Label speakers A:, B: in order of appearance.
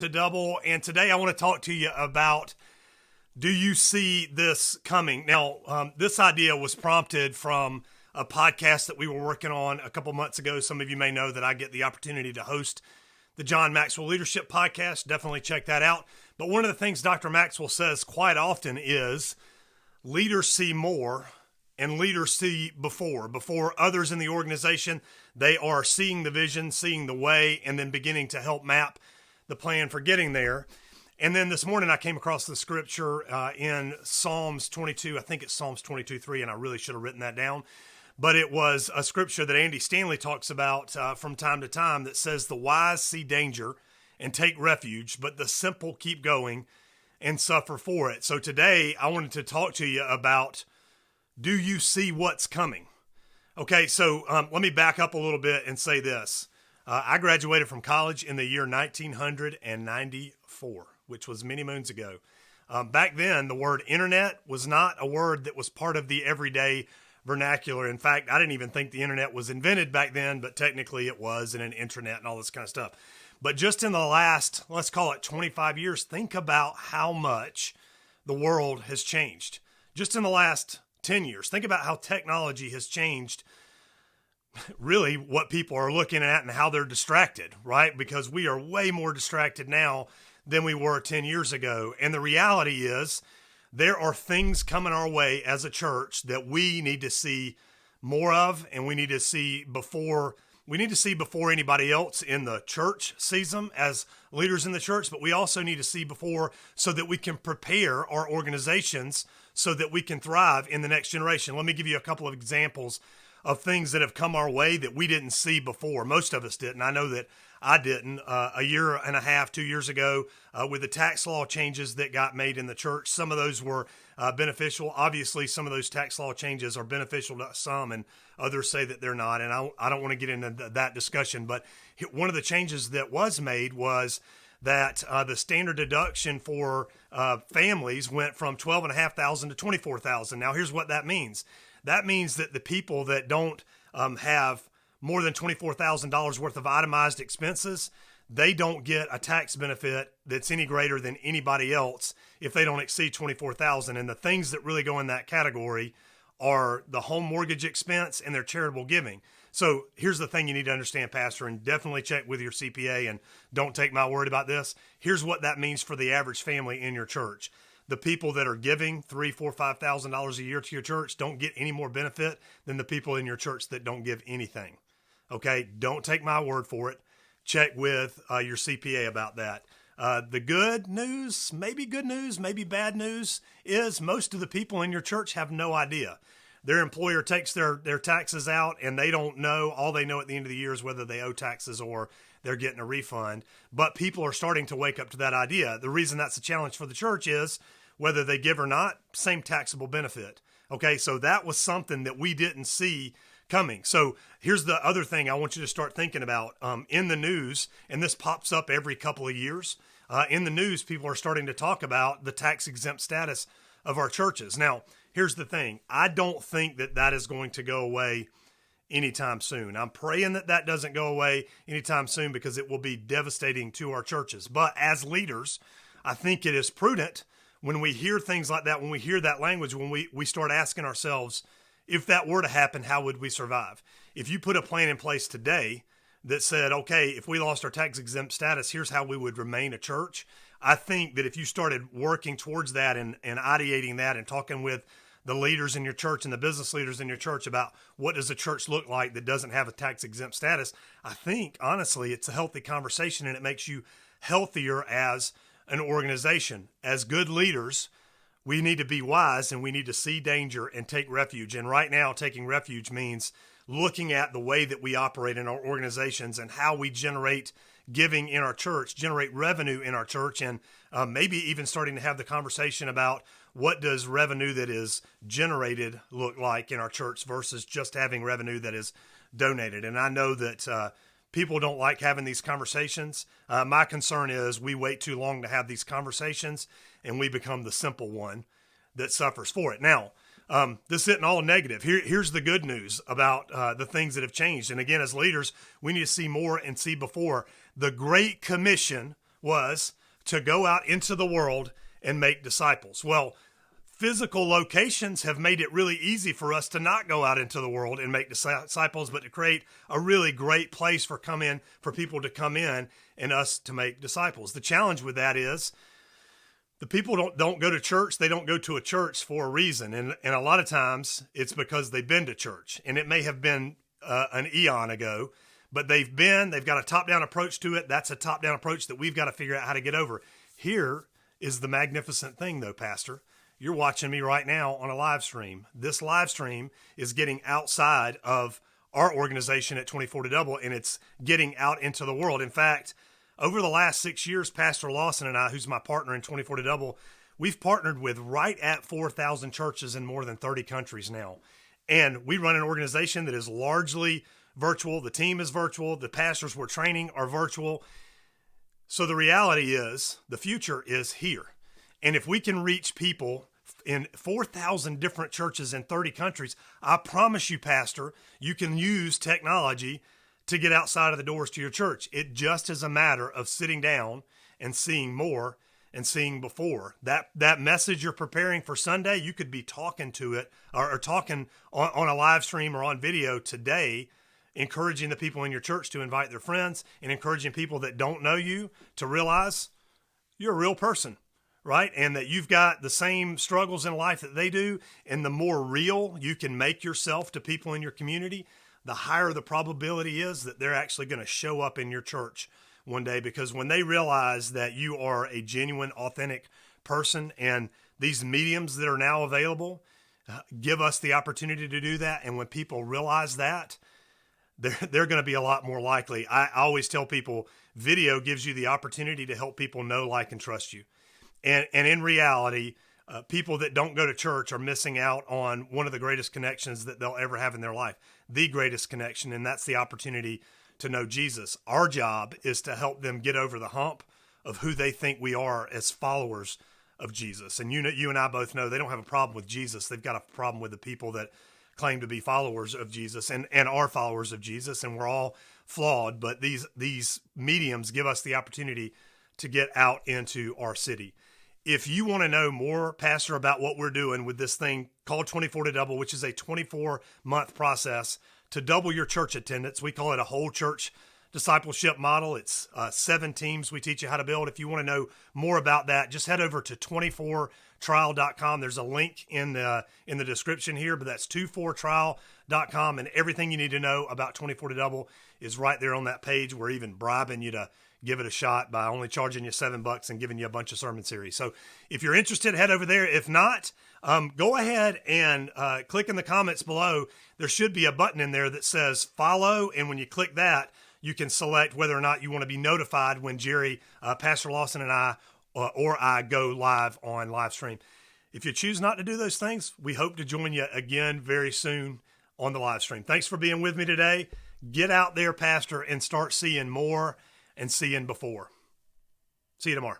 A: To Double, and today I want to talk to you about, do you see this coming? Now, this idea was prompted from a podcast that we were working on a couple months ago. Some of you may know that I get the opportunity to host the John Maxwell Leadership Podcast. Definitely check that out. But one of the things Dr. Maxwell says quite often is leaders see more and leaders see before others in the organization. They are seeing the vision, seeing the way, and then beginning to help map the plan for getting there. And then this morning I came across the scripture in Psalms 22. I think it's Psalms 22:3, and I really should have written that down. But it was a scripture that Andy Stanley talks about from time to time that says, the wise see danger and take refuge, but the simple keep going and suffer for it. So today I wanted to talk to you about, do you see what's coming? Okay, so let me back up a little bit and say this. I graduated from college in the year 1994, which was many moons ago. Back then, the word internet was not a word that was part of the everyday vernacular. In fact, I didn't even think the internet was invented back then, but technically it was, and an intranet and all this kind of stuff. But just in the last, let's call it 25 years, think about how much the world has changed. Just in the last 10 years, think about how technology has changed really what people are looking at and how they're distracted, right? Because we are way more distracted now than we were 10 years ago. And the reality is there are things coming our way as a church that we need to see more of, and we need to see before anybody else in the church sees them as leaders in the church, but we also need to see before so that we can prepare our organizations so that we can thrive in the next generation. Let me give you a couple of examples of things that have come our way that we didn't see before. Most of us didn't. I know that I didn't. A year and a half, 2 years ago, with the tax law changes that got made in the church, some of those were beneficial. Obviously, some of those tax law changes are beneficial to some, and others say that they're not. And I don't want to get into that discussion, but one of the changes that was made was that the standard deduction for families went from $12,500 to $24,000. Now, here's what that means. That means that the people that don't have more than $24,000 worth of itemized expenses, they don't get a tax benefit that's any greater than anybody else if they don't exceed $24,000. And the things that really go in that category are the home mortgage expense and their charitable giving. So here's the thing you need to understand, Pastor, and definitely check with your CPA and don't take my word about this. Here's what that means for the average family in your church. The people that are giving $3,000, $4,000, $5,000 a year to your church don't get any more benefit than the people in your church that don't give anything. Okay, don't take my word for it. Check with your CPA about that. The good news, maybe bad news, is most of the people in your church have no idea. Their employer takes their taxes out and they don't know. All they know at the end of the year is whether they owe taxes or they're getting a refund. But people are starting to wake up to that idea. The reason that's a challenge for the church is whether they give or not, same taxable benefit. Okay, so that was something that we didn't see coming. So here's the other thing I want you to start thinking about. In the news, and this pops up every couple of years, in the news, people are starting to talk about the tax exempt status of our churches. Now, here's the thing. I don't think that that is going to go away anytime soon. I'm praying that that doesn't go away anytime soon because it will be devastating to our churches. But as leaders, I think it is prudent when we hear things like that, when we hear that language, when we start asking ourselves, if that were to happen, how would we survive? If you put a plan in place today that said, okay, if we lost our tax exempt status, here's how we would remain a church. I think that if you started working towards that and ideating that and talking with the leaders in your church and the business leaders in your church about what does a church look like that doesn't have a tax exempt status, I think, honestly, it's a healthy conversation and it makes you healthier as an organization. As good leaders, we need to be wise and we need to see danger and take refuge. And right now, taking refuge means looking at the way that we operate in our organizations and how we generate giving in our church, generate revenue in our church, and maybe even starting to have the conversation about what does revenue that is generated look like in our church versus just having revenue that is donated. And I know that people don't like having these conversations. My concern is we wait too long to have these conversations and we become the simple one that suffers for it. Now, this isn't all negative. Here's the good news about the things that have changed. And again, as leaders, we need to see more and see before. The Great Commission was to go out into the world and make disciples. Well, physical locations have made it really easy for us to not go out into the world and make disciples, but to create a really great place for people to come in and us to make disciples. The challenge with that is the people don't go to church. They don't go to a church for a reason. And a lot of times it's because they've been to church, and it may have been an eon ago, but they've got a top-down approach to it. That's a top-down approach that we've got to figure out how to get over. Here is the magnificent thing, though, Pastor. You're watching me right now on a live stream. This live stream is getting outside of our organization at 24 to Double, and it's getting out into the world. In fact, over the last 6 years, Pastor Lawson and I, who's my partner in 24 to Double, we've partnered with right at 4,000 churches in more than 30 countries now. And we run an organization that is largely virtual. The team is virtual. The pastors we're training are virtual. So the reality is the future is here. And if we can reach people in 4,000 different churches in 30 countries, I promise you, Pastor, you can use technology to get outside of the doors to your church. It just is a matter of sitting down and seeing more and seeing before. That message you're preparing for Sunday, you could be talking to it or talking on a live stream or on video today, encouraging the people in your church to invite their friends and encouraging people that don't know you to realize you're a real person, right? And that you've got the same struggles in life that they do. And the more real you can make yourself to people in your community, the higher the probability is that they're actually going to show up in your church one day, because when they realize that you are a genuine, authentic person, and these mediums that are now available give us the opportunity to do that. And when people realize that, they're going to be a lot more likely. I always tell people video gives you the opportunity to help people know, like, and trust you. And in reality, people that don't go to church are missing out on one of the greatest connections that they'll ever have in their life, the greatest connection, and that's the opportunity to know Jesus. Our job is to help them get over the hump of who they think we are as followers of Jesus. And you and I both know they don't have a problem with Jesus. They've got a problem with the people that claim to be followers of Jesus and are followers of Jesus, and we're all flawed, but these mediums give us the opportunity to get out into our city. If you want to know more, Pastor, about what we're doing with this thing called 24 to Double, which is a 24-month process to double your church attendance, we call it a whole church discipleship model. It's 7 teams we teach you how to build. If you want to know more about that, just head over to 24trial.com. There's a link in the description here, but that's 24trial.com, and everything you need to know about 24 to Double is right there on that page. We're even bribing you to give it a shot by only charging you $7 and giving you a bunch of sermon series. So if you're interested, head over there. If not, go ahead and click in the comments below. There should be a button in there that says follow, and when you click that, you can select whether or not you want to be notified when Jerry, Pastor Lawson, and I go live on live stream. If you choose not to do those things, we hope to join you again very soon on the live stream. Thanks for being with me today. Get out there, Pastor, and start seeing more and seeing before. See you tomorrow.